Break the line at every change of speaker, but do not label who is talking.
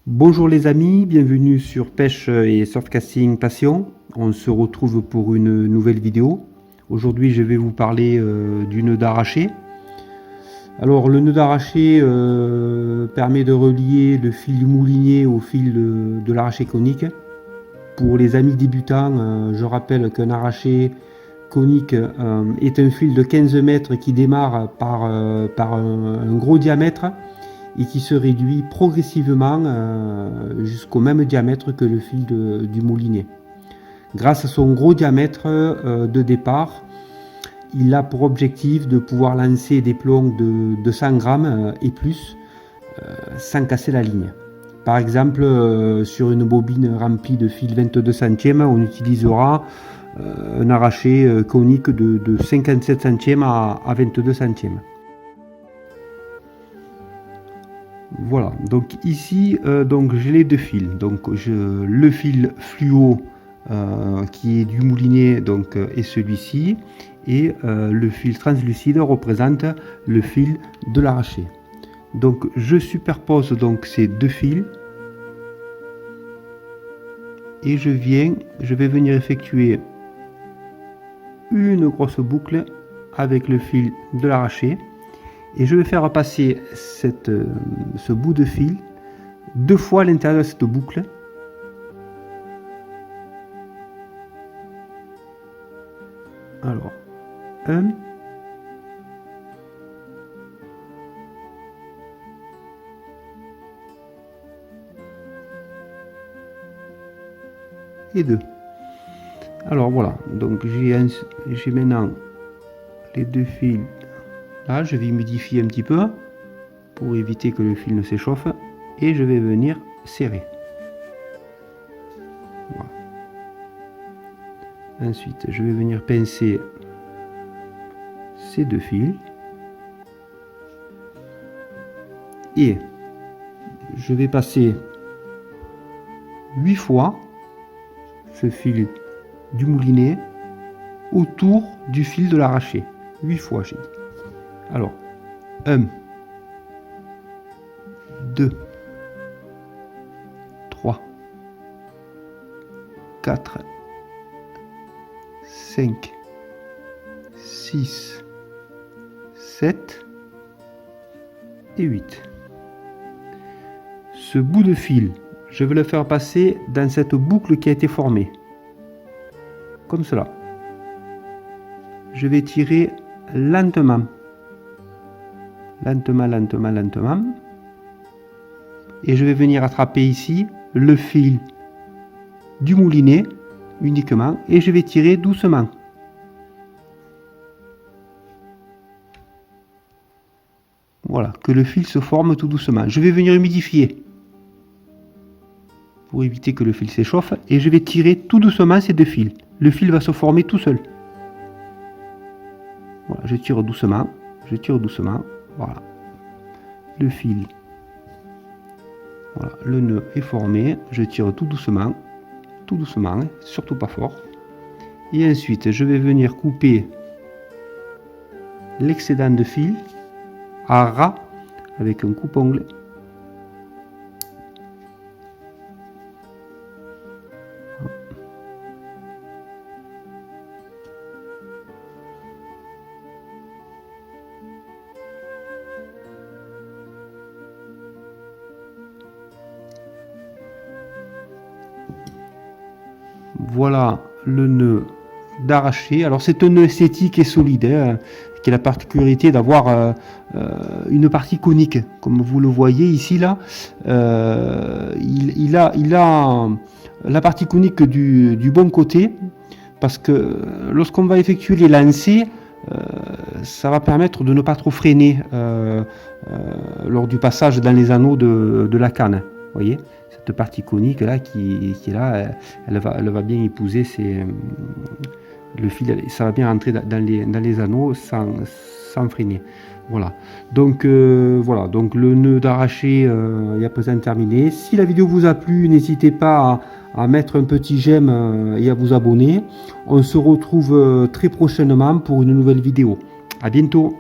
Bonjour les amis, bienvenue sur Pêche et Surfcasting Passion. On se retrouve pour une nouvelle vidéo. Aujourd'hui je vais vous parler du nœud d'arraché. Alors le nœud d'arraché permet de relier le fil du moulinier au fil de l'arraché conique. Pour les amis débutants, je rappelle qu'un arraché conique est un fil de 15 mètres qui démarre par un gros diamètre et qui se réduit progressivement jusqu'au même diamètre que le fil du moulinier. Grâce à son gros diamètre de départ, il a pour objectif de pouvoir lancer des plombs de 100 grammes et plus sans casser la ligne. Par exemple, sur une bobine remplie de fil 22 centièmes, on utilisera un arraché conique de 57 centièmes à 22 centièmes. Voilà, donc ici donc j'ai les deux fils. Donc le fil fluo qui est du moulinier donc est celui-ci, et le fil translucide représente le fil de l'arraché. Donc je superpose donc ces deux fils et je vais venir effectuer une grosse boucle avec le fil de l'arraché. Et je vais faire passer ce bout de fil deux fois à l'intérieur de cette boucle. Alors, un. Et deux. Alors voilà, donc j'ai maintenant les deux fils. Là, je vais humidifier un petit peu pour éviter que le fil ne s'échauffe et je vais venir serrer. Voilà. Ensuite, je vais venir pincer ces deux fils et je vais passer 8 fois ce fil du moulinet autour du fil de l'arraché. 8 fois, j'ai dit. Alors, 1, 2, 3, 4, 5, 6, 7 et 8. Ce bout de fil, je vais le faire passer dans cette boucle qui a été formée. Comme cela. Je vais tirer lentement. Lentement. Et je vais venir attraper ici le fil du moulinet uniquement et je vais tirer doucement. Voilà, que le fil se forme tout doucement. Je vais venir humidifier pour éviter que le fil s'échauffe et je vais tirer tout doucement ces deux fils. Le fil va se former tout seul. Voilà, je tire doucement. Voilà, le fil, voilà, le nœud est formé, je tire tout doucement, surtout pas fort. Et ensuite, je vais venir couper l'excédent de fil à ras avec un coupe-ongle. Voilà le nœud d'arraché. Alors c'est un nœud esthétique et solide, hein, qui a la particularité d'avoir une partie conique, comme vous le voyez ici là. Il a la partie conique du bon côté, parce que lorsqu'on va effectuer les lancers, ça va permettre de ne pas trop freiner lors du passage dans les anneaux de la canne. Voyez, cette partie conique là qui est là, elle va bien épouser le fil, ça va bien rentrer dans les anneaux sans freiner. Voilà, donc le nœud d'arraché est à présent terminé. Si la vidéo vous a plu, n'hésitez pas à mettre un petit j'aime et à vous abonner. On se retrouve très prochainement pour une nouvelle vidéo. À bientôt.